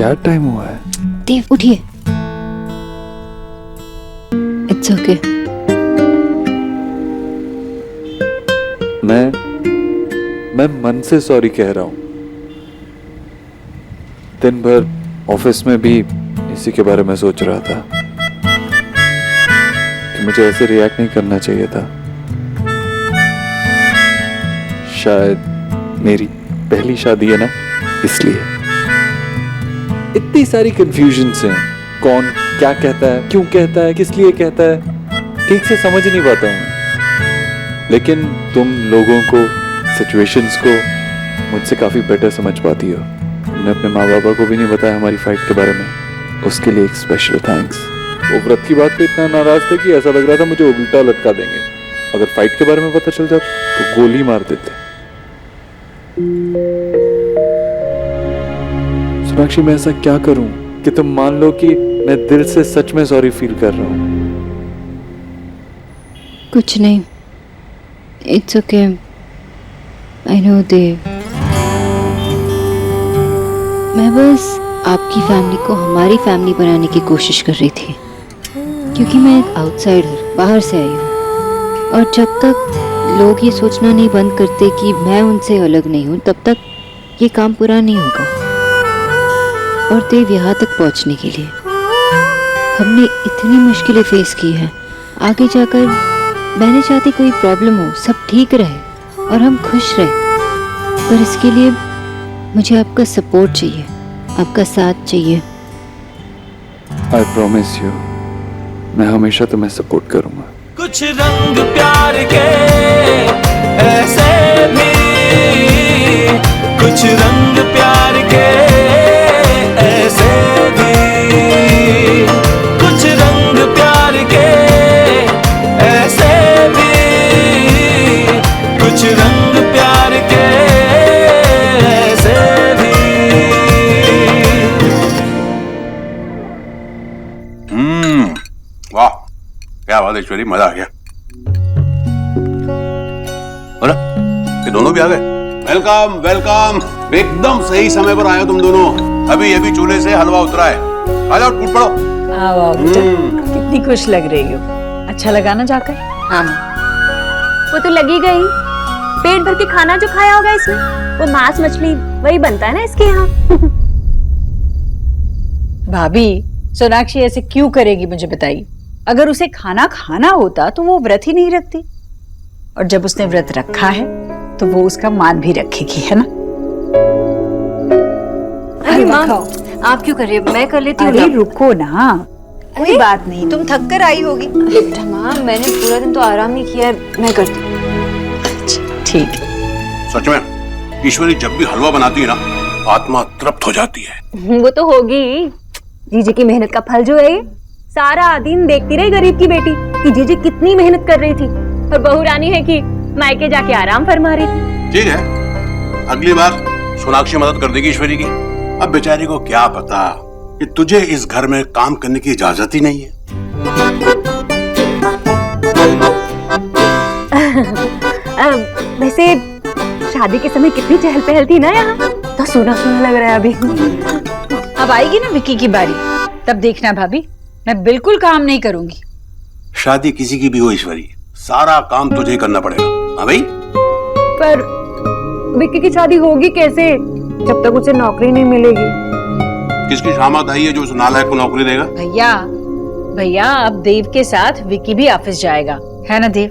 क्या टाइम हुआ है? देव उठिए। It's okay. मैं मन से सॉरी कह रहा हूं। दिन भर ऑफिस में भी इसी के बारे में सोच रहा था कि मुझे ऐसे रिएक्ट नहीं करना चाहिए था। शायद मेरी पहली शादी है ना, इसलिए इतनी सारी कंफ्यूजन्स हैं। कौन क्या कहता है, क्यों कहता है, किस लिए कहता है, ठीक से समझ नहीं पाता हूं। लेकिन तुम लोगों को, सिचुएशंस को मुझसे काफी बेटर समझ पाती हो। तुमने अपने माँ बाबा को भी नहीं बताया हमारी फाइट के बारे में, उसके लिए एक स्पेशल थैंक्स। वो व्रत की बात पे इतना नाराज थे कि ऐसा लग रहा था मुझे उल्टा लटका देंगे। अगर फाइट के बारे में पता चल जाता तो गोली मार देते। सोनाक्षी, मैं ऐसा क्या करूं कि तुम मान लो कि मैं दिल से सच में सॉरी फील कर रहा हूं? कुछ नहीं, इट्स ओके। आई नो देव, मैं बस आपकी फैमिली को हमारी फैमिली बनाने की कोशिश कर रही थी, क्योंकि मैं एक आउटसाइडर, बाहर से आई हूँ। और जब तक लोग ये सोचना नहीं बंद करते कि मैं उनसे अलग नहीं हूँ, तब तक ये काम पूरा नहीं होगा। और देव, यहाँ तक पहुँचने के लिए हमने इतनी मुश्किलें फेस की हैं। आगे जाकर मैं नहीं चाहती कोई प्रॉब्लम हो, सब ठीक रहे और हम खुश रहे। पर इसके लिए मुझे आपका सपोर्ट चाहिए, आपका साथ चाहिए। आई प्रॉमिस यू, मैं हमेशा तुम्हें सपोर्ट करूंगा। कुछ रंग प्यार के ऐसे भी, कुछ रंग प्यार के ऐसे भी, कुछ रंग प्यार के ऐसे भी, कुछ रंग प्यार के ऐसे भी। वाह, क्या बात है ईश्वरी, मजा आ गया। बोला, ये दोनों भी आ गए। वेलकम वेलकम, एकदम सही समय पर आए हो तुम दोनों। अभी अभी चूल्हे से हलवा उतरा है। आ जाओ, टूट पड़ो। आओ आओ बेटा, कितनी खुश लग रही हो। अच्छा लगा ना जाकर? हाँ माँ, वो तो लगी गई। पेट भर के खाना जो खाया होगा इसमें, वो मांस मछली वही बनता है ना इसके यहाँ। भाभी, सोनाक्षी ऐसे क्यों करेगी मुझे बताइए। अगर उसे खाना खाना होता तो वो व्रत ही नहीं रखती, और जब उसने व्रत रखा है तो वो उसका मान भी रखेगी, है ना? अरे माँ, आप क्यों कर रही हो? मैं कर लेती हूँ। अरे रुको ना, कोई बात नहीं, तुम थक कर आई होगी। माँ, मैंने पूरा दिन तो आराम नहीं किया है, मैं करती हूँ। अच्छा ठीक है। सच में ईश्वरी जब भी हलवा बनाती है ना, आत्मा तृप्त हो जाती है। वो तो होगी। जीजी की मेहनत का फल जो है ये। सारा दिन देखती रही गरीब की बेटी कि जीजी कितनी मेहनत कर रही थी, और बहू रानी है कि मायके जाके आराम फरमा रही थी। ठीक है, अगली बार सोनाक्षी मदद कर देगी ईश्वरी की। अब बेचारी को क्या पता कि तुझे इस घर में काम करने की इजाजत ही नहीं है। वैसे शादी के समय कितनी चहल पहल थी ना यहाँ, तो सोना सोना लग रहा है अभी। अब आएगी ना विक्की की बारी, तब देखना भाभी, मैं बिल्कुल काम नहीं करूंगी। शादी किसी की भी हो ईश्वरी, सारा काम तुझे ही करना पड़ेगा। हाँ भाई? पर विक्की की शादी होगी कैसे जब तक उसे नौकरी नहीं मिलेगी? किसकी शामत आई है जो उस नालायक को नौकरी देगा? भैया भैया, अब देव के साथ विक्की भी ऑफिस जाएगा, है ना देव?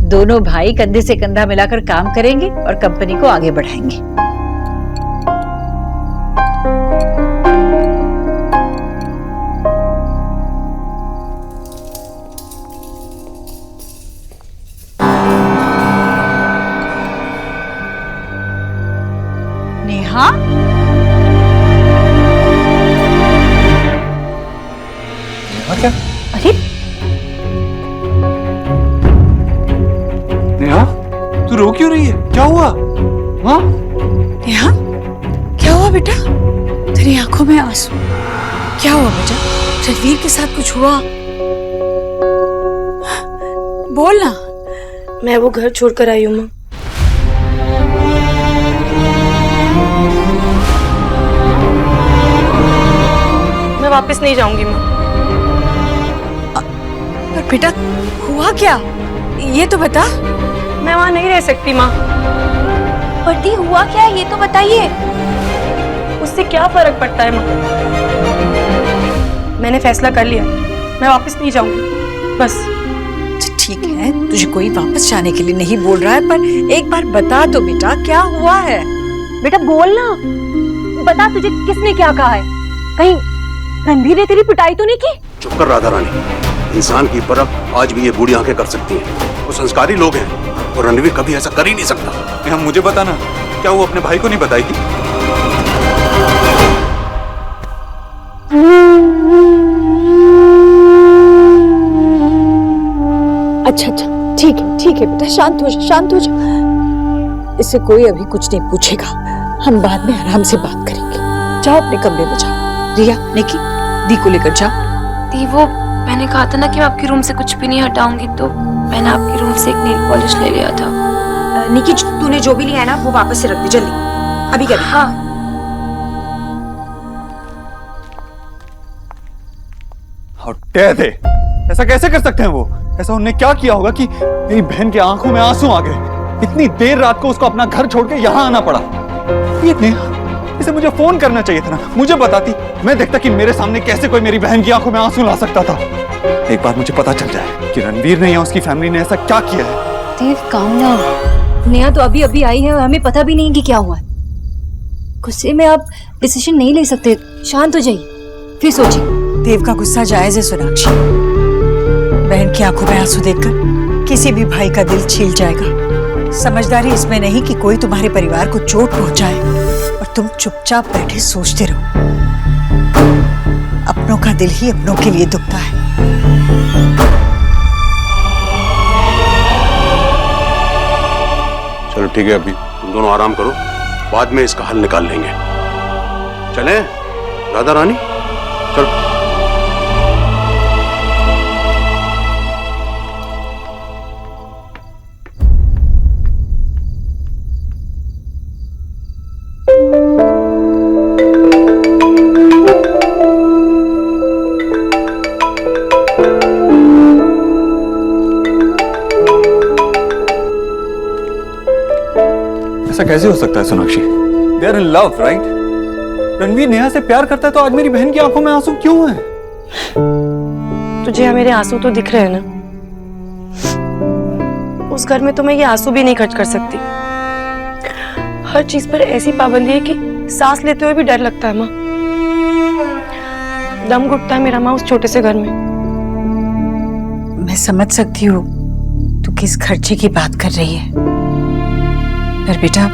दोनों भाई कंधे से कंधा मिलाकर काम करेंगे और कंपनी को आगे बढ़ाएंगे। नेहा, क्या? अरे नेहा, तू रो क्यों रही है? क्या हुआ? हाँ? नेहा, क्या हुआ बेटा? तेरी आंखों में आंसू, क्या हुआ बेटा? रणवीर के साथ कुछ हुआ? बोल ना। मैं वो घर छोड़कर आई हूँ माँ। क्या? ? ? ? ? ? ? ? ? ? ? ? ? ? ? ? ? ? ? ? ? ? ? ? ? ? ? ? ? ? ? ? ? ? ? ? ? ? ? ? ?? ?? ???? ????????????????????????????????????????????????????????????????????????????????????????????????????????????? मैं वापस नहीं जाऊंगी माँ। पर बेटा हुआ क्या, ये तो बता। मैं वहां नहीं रह सकती माँ। पर दी हुआ क्या है ये तो बताइए। उससे क्या फर्क पड़ता है माँ? मैंने फैसला कर लिया, मैं वापस नहीं जाऊंगी बस। ठीक है, तुझे कोई वापस जाने के लिए नहीं बोल रहा है, पर एक बार बता दो बेटा क्या हुआ है। बेटा बोल ना, बता तुझे किसने क्या कहा है। कहीं रणवीर ने तेरी पिटाई तो नहीं की? चुप कर राधा रानी, इंसान की परख आज भी ये बूढ़ी आंखें कर सकती हैं। वो संस्कारी लोग हैं और रणवीर कभी ऐसा कर ही नहीं सकता। नेहा मुझे बताना, क्या वो अपने भाई को नहीं बताएगी? अच्छा ठीक है बेटा, शांत हो जा। इससे कोई अभी कुछ नहीं पूछेगा, हम बाद में आराम से बात करेंगे। जाओ अपने कमरे में जाओ। रिया, निकी, दी को लेकर जाओ। दी वो मैंने कहा था ना कि मैं आपके रूम से कुछ भी नहीं हटाऊंगी, तो मैंने आपके रूम से एक नेल पॉलिश ले लिया था। निकी तूने जो भी लिया है ना वो वापस से रख दे जल्दी, अभी कर। हाँ How dare they? ऐसा कैसे कर सकते हैं वो? ऐसा उन्होंने क्या किया होगा कि तेरी बहन की आंखों में आंसू आ गए? इतनी देर रात को उसको अपना घर छोड़ के यहाँ आना पड़ा। इसे मुझे फोन करना चाहिए था ना, मुझे बताती, मैं देखता कि मेरे सामने कैसे कोई मेरी बहन की आंखों में आंसू ला सकता था। एक बार मुझे पता चल जाए कि रणवीर ने या उसकी फैमिली ने ऐसा क्या किया है। देव काम डाउन। नेहा तो अभी अभी आई है और हमें पता भी नहीं कि क्या हुआ है। गुस्से में आप डिसीजन नहीं ले सकते, शांत हो जाइए फिर सोचिए। देव का गुस्सा जायज है सोनाक्षी, बहन की आंखों में आंसू देखकर किसी भी भाई का दिल छील जाएगा। समझदारी इसमें नहीं कि कोई तुम्हारे परिवार को चोट पहुंचाए और तुम चुपचाप बैठे सोचते रहो। अपनों का दिल ही अपनों के लिए दुखता है। चलो ठीक है, अभी तुम दोनों आराम करो, बाद में इसका हल निकाल लेंगे। चलें राधा रानी, चलो। ऐसा कैसे हो सकता है Sonakshi? They are in love, right? Ranveer Neha से प्यार करता है तो आज मेरी बहन की आंखों में आंसू क्यों हैं? तुझे यहाँ मेरे आंसू तो दिख रहे हैं ना, उस घर में तो मैं ये आंसू भी नहीं खर्च कर सकती। हर चीज पर ऐसी पाबंदी है कि सांस लेते हुए भी डर लगता है माँ। दम घुटता है मेरा माँ उस छोटे से घर में। मैं समझ सकती हूँ तू किस खर्चे की बात कर रही है, पर बेटा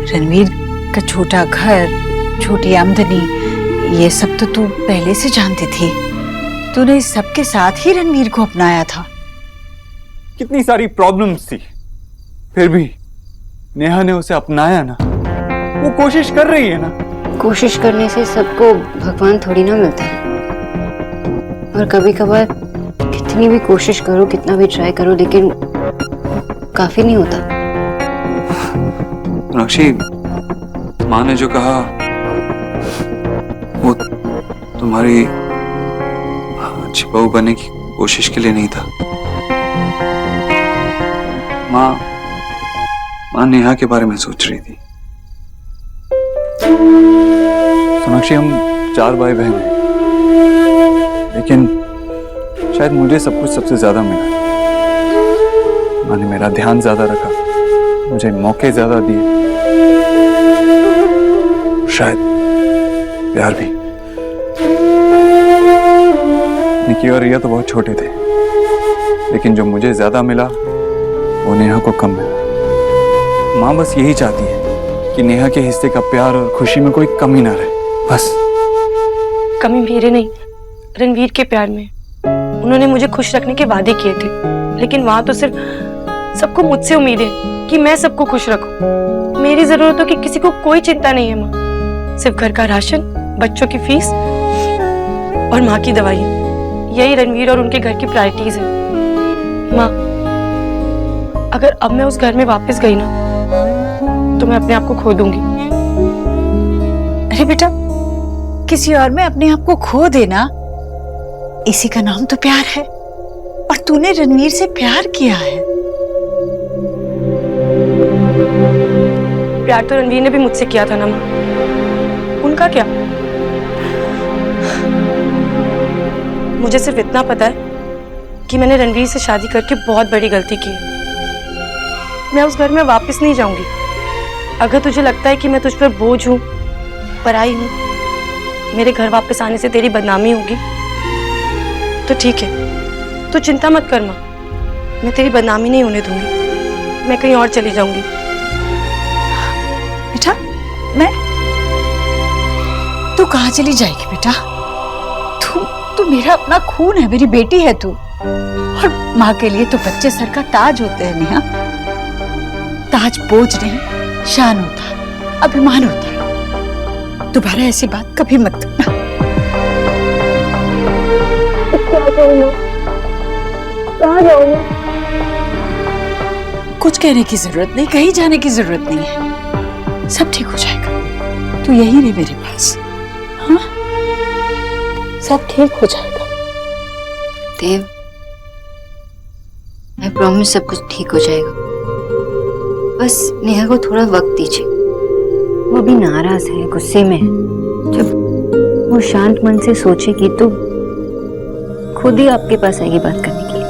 रणवीर का छोटा घर, छोटी आमदनी, ये सब तो तू पहले से जानती थी। तूने इस सब के साथ ही रणवीर को अपनाया था। कितनी सारी प्रॉब्लम्स थी, फिर भी नेहा ने उसे अपनाया ना। वो कोशिश कर रही है ना। कोशिश करने से सबको भगवान थोड़ी ना मिलता है, और कभी कभार कितनी भी कोशिश करो, कितना भी ट्राई करो, लेकिन काफी नहीं होता। सोनाक्षी, माँ ने जो कहा वो तुम्हारी अच्छी बहू बनने की कोशिश के लिए नहीं था। माँ नेहा के बारे में सोच रही थी। सोनाक्षी, हम 4 भाई बहन हैं, लेकिन शायद मुझे सब कुछ सबसे ज्यादा मिला। माँ ने मेरा ध्यान ज्यादा रखा, मुझे मौके ज्यादा दिए, शायद प्यार भी। निकी और रिया तो बहुत छोटे थे, लेकिन जो मुझे ज्यादा मिला वो नेहा को कम मिला। माँ बस यही चाहती है कि नेहा के हिस्से का प्यार और खुशी में कोई कमी ना रहे, बस। कमी मेरे नहीं, रणवीर के प्यार में। उन्होंने मुझे खुश रखने के वादे किए थे, लेकिन वहां तो सिर्फ सबको मुझसे उम्मीद है कि मैं सबको खुश रखूं। मेरी जरूरतों की किसी को कोई चिंता नहीं है माँ। सिर्फ घर का राशन, बच्चों की फीस और माँ की दवाइयाँ, यही रणवीर और उनके घर की प्रायोरिटीज है। माँ, अगर अब मैं उस घर में वापस गई ना तो मैं अपने आप को खो दूंगी। अरे बेटा, किसी और में अपने आप को खो देना, इसी का नाम तो प्यार है। और तूने रणवीर से प्यार किया है। प्यार तो रणवीर ने भी मुझसे किया था ना माँ, उनका क्या? मुझे सिर्फ इतना पता है कि मैंने रणवीर से शादी करके बहुत बड़ी गलती की है। मैं उस घर में वापस नहीं जाऊंगी। अगर तुझे लगता है कि मैं तुझ पर बोझ हूं, पराई हूं, मेरे घर वापस आने से तेरी बदनामी होगी, तो ठीक है, तू चिंता मत कर माँ, मैं तेरी बदनामी नहीं होने दूंगी। मैं कहीं और चली जाऊंगी। बेटा, तू कहाँ चली जाएगी बेटा? तू मेरा अपना खून है, मेरी बेटी है तू। और माँ के लिए तो बच्चे सर का ताज होते हैं नेहा। ताज बोझ नहीं, शान होता है, अभिमान होता है। दोबारा ऐसी बात कभी मत करना। कहाँ जाऊँ? कुछ कहने की जरूरत नहीं, कहीं जाने की जरूरत नहीं है। सब ठीक हो जाएगा। तू यही रहे मेरे पास। हाँ, सब ठीक हो जाएगा। देव, मैं प्रॉमिस सब कुछ ठीक हो जाएगा। बस नेहा को थोड़ा वक्त दीजिए। वो भी नाराज है, गुस्से में है। जब वो शांत मन से सोचेगी तो खुद ही आपके पास आएगी बात करने के लिए।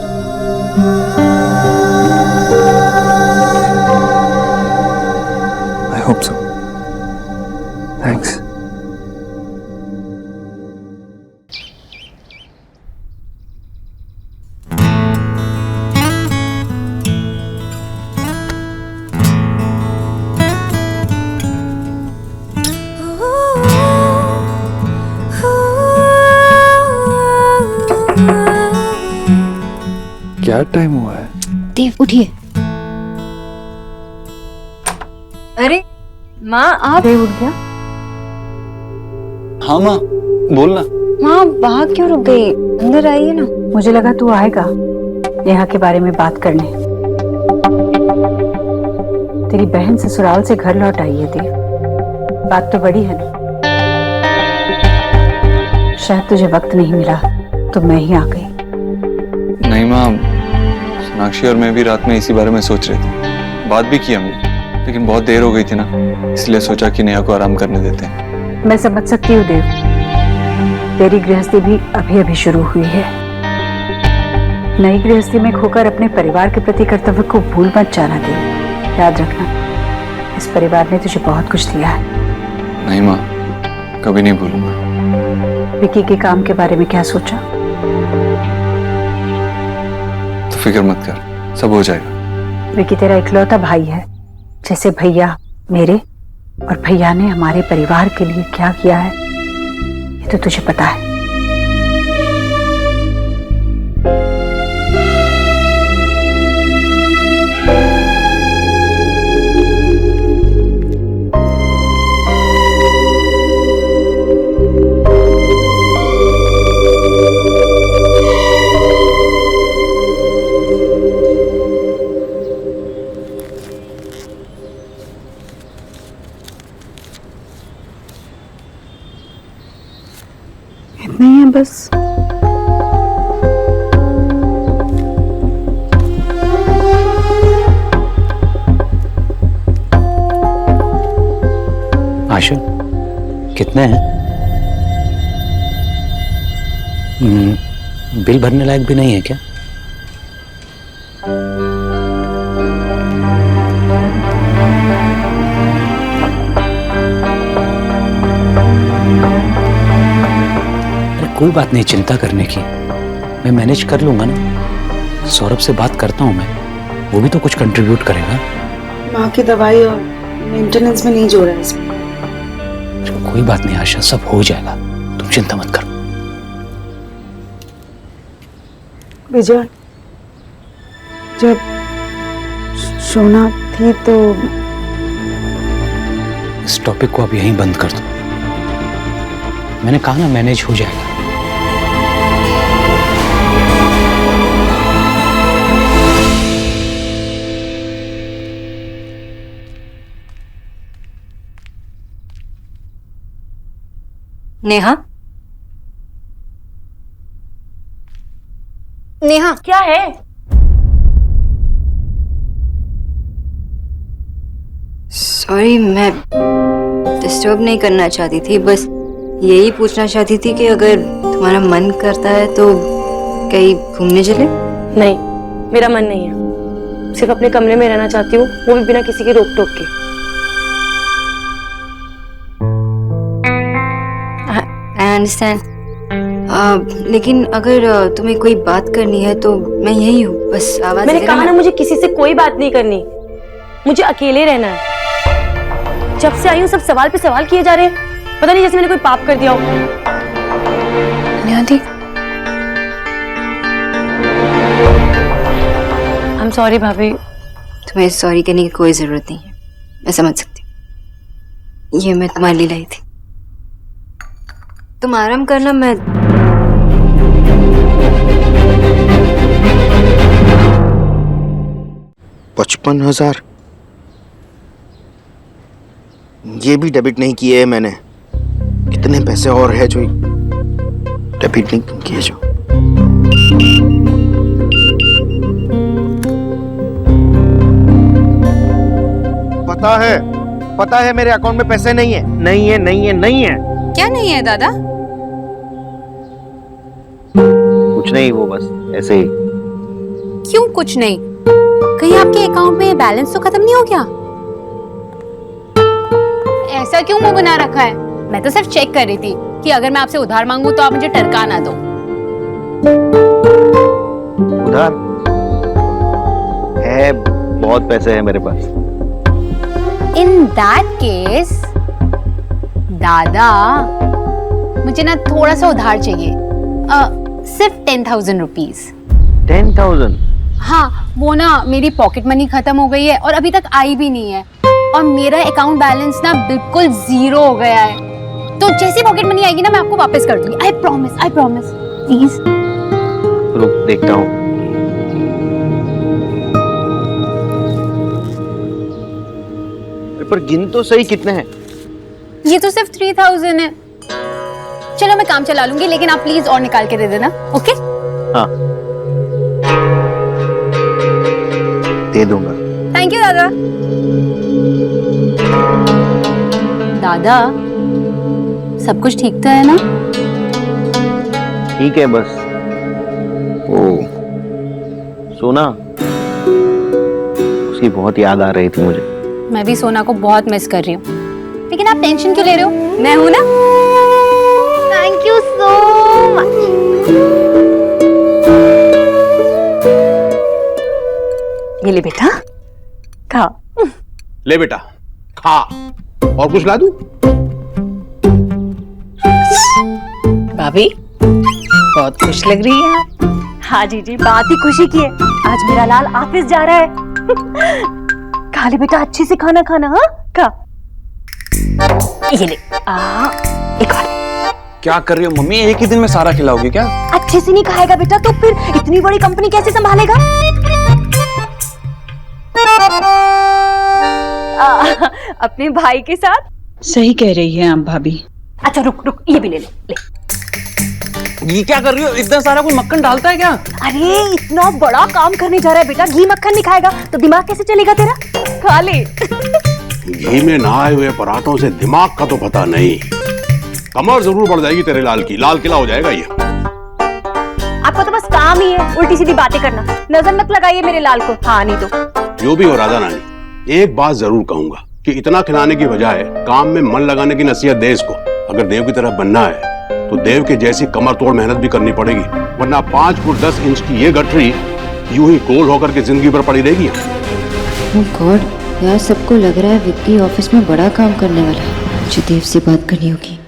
I hope so. Thanks. क्या टाइम हुआ है? देव उठिए। अरे माँ, आप देव उठ गया? हाँ माँ, बोलना। माँ वहाँ क्यों रुक गई? अंदर आइए ना। मुझे लगा तू आएगा नेहा के बारे में बात करने। तेरी बहन ससुराल से घर लौट आई है देव। बात तो बड़ी है ना। शायद तुझे वक्त नहीं मिला तो मैं ही आ गई। नहीं माँ, सोनाक्षी और मैं भी रात में इसी बारे में सोच रहे थे। बात भी की हमने, लेकिन बहुत देर हो गई थी ना, इसलिए सोचा कि नेहा को आराम करने देते हैं। मैं समझ सकती हूँ देव, तेरी गृहस्थी भी अभी अभी शुरू हुई है। नई गृहस्थी में खोकर अपने परिवार के प्रति कर्तव्य को भूल मत जाना देव। याद रखना, इस परिवार ने तुझे बहुत कुछ दिया है। नहीं माँ, कभी नहीं भूलूंगा। विकी के काम के बारे में क्या सोचा? तो फिक्र मत कर, सब हो जाएगा। विकी तेरा इकलौता भाई है। जैसे भैया मेरे और भैया ने हमारे परिवार के लिए क्या किया है ये तो तुझे पता है। इतना ही है बस। आशु, कितने हैं? बिल भरने लायक भी नहीं है क्या? कोई बात नहीं चिंता करने की, मैं मैनेज कर लूंगा ना। सौरभ से बात करता हूँ मैं, वो भी तो कुछ कंट्रीब्यूट करेगा। माँ की दवाई और मेंटेनेंस में नहीं जोड़ा है इसमें। कोई बात नहीं आशा, सब हो जाएगा, तुम चिंता मत करो। विजय, जब सोना थी तो इस टॉपिक को अब यहीं बंद कर दो। मैंने कहा ना मैनेज हो जाएगा। नेहा, नेहा, क्या है? सॉरी, मैं डिस्टर्ब नहीं करना चाहती थी, बस यही पूछना चाहती थी कि अगर तुम्हारा मन करता है तो कहीं घूमने चले। नहीं, मेरा मन नहीं है। सिर्फ अपने कमरे में रहना चाहती हूँ, वो भी बिना किसी के रोक टोक के। आई अंडरस्टैंड, लेकिन अगर तुम्हें कोई बात करनी है तो मैं यही हूँ, बस आवाज। मैंने कहा ना, मुझे किसी से कोई बात नहीं करनी, मुझे अकेले रहना है। जब से आई हूँ सब सवाल पे सवाल किए जा रहे हैं, पता नहीं जैसे मैंने कोई पाप कर दिया हो। निहादी, I'm sorry भाभी। तुम्हें सॉरी कहने की कोई जरूरत नहीं है, मैं समझ सकती हूँ। ये मैं तुम्हारे लिए लाई थी, तुम आराम करना। मैं 55,000 ये भी डेबिट नहीं किए हैं मैंने। कितने पैसे और है जो डेबिट नहीं किए जो। पता है मेरे अकाउंट में पैसे नहीं है, नहीं है, नहीं है, नहीं है। क्या नहीं है दादा? कुछ नहीं, वो बस ऐसे ही। क्यों कुछ नहीं? कहीं आपके अकाउंट में बैलेंस तो खत्म नहीं हो गया? ऐसा क्यों मुंह बना रखा है? मैं तो सिर्फ चेक कर रही थी कि अगर मैं आपसे उधार मांगू तो आप मुझे टरका ना दो। उधार है, बहुत पैसे हैं मेरे पास। इन दैट केस दादा, मुझे ना थोड़ा सा उधार चाहिए, सिर्फ 10,000 रुपीज। 10,000? हाँ, वो ना मेरी पॉकेट मनी खत्म हो गई है और अभी तक आई भी नहीं है, और मेरा अकाउंट बैलेंस ना बिल्कुल 0 हो गया है। तो जैसी पॉकेट मनी आएगी ना मैं आपको वापस कर दूंगी। I promise, please. रुक, देखता हूँ। पर गिन तो सही, कितने हैं? ये तो सिर्फ 3,000 है। चलो मैं काम चला लूंगी, लेकिन आप प्लीज और निकाल के दे देना, ओके? हाँ, दे दूंगा। थैंक यू दादा। दादा, सब कुछ ठीक तो है ना? ठीक है, बस ओ सोना, उसकी बहुत याद आ रही थी मुझे। मैं भी सोना को बहुत मिस कर रही हूँ, लेकिन आप टेंशन क्यों ले रहे हो? मैं हूं ना। Thank you so much. ये ले बेटा, खा। ले बेटा, खा। और कुछ ला दूं? भाभी, बहुत खुश लग रही है आप। हाँ जी, बात ही खुशी की है। आज मेरा लाल ऑफिस जा रहा है। खा ले बेटा, अच्छे से खाना खाना। हाँ, खा। ये ले, एक और। क्या कर रही हो मम्मी? एक ही दिन में सारा खिलाओगी क्या? अच्छे से नहीं खाएगा बेटा तो फिर इतनी बड़ी कंपनी कैसे संभालेगा? अपने भाई के साथ। सही कह रही है आप भाभी। अच्छा रुक, ये भी ले ले। ये क्या कर रही हो? इतना सारा कोई मक्खन डालता है क्या? अरे इतना बड़ा काम करने जा रहा है बेटा, घी मक्खन नहीं खाएगा तो दिमाग कैसे चलेगा तेरा? खा ले। घी में नहाए हुए पराठों से दिमाग का तो पता नहीं, कमर जरूर बढ़ जाएगी तेरे लाल की, लाल किला हो जाएगा ये। आपको तो बस काम ही है उल्टी सीधी बातें करना। नजर मत लगाइए मेरे लाल को। हाँ नहीं तो। जो भी हो राधा रानी, एक बात जरूर कहूंगा कि इतना खिलाने की बजाय काम में मन लगाने की नसीहत दे इसको। अगर देव की तरफ बनना है तो देव के जैसी कमर तोड़ मेहनत भी करनी पड़ेगी, वरना 5 फुट 10 इंच की ये गठरी यूं ही गोल होकर के जिंदगी भर पड़ी रहेगी। ओह गॉड, यार सबको लग रहा है विक्की ऑफिस में बड़ा काम करने वाला है। मुझे देव से बात करनी होगी।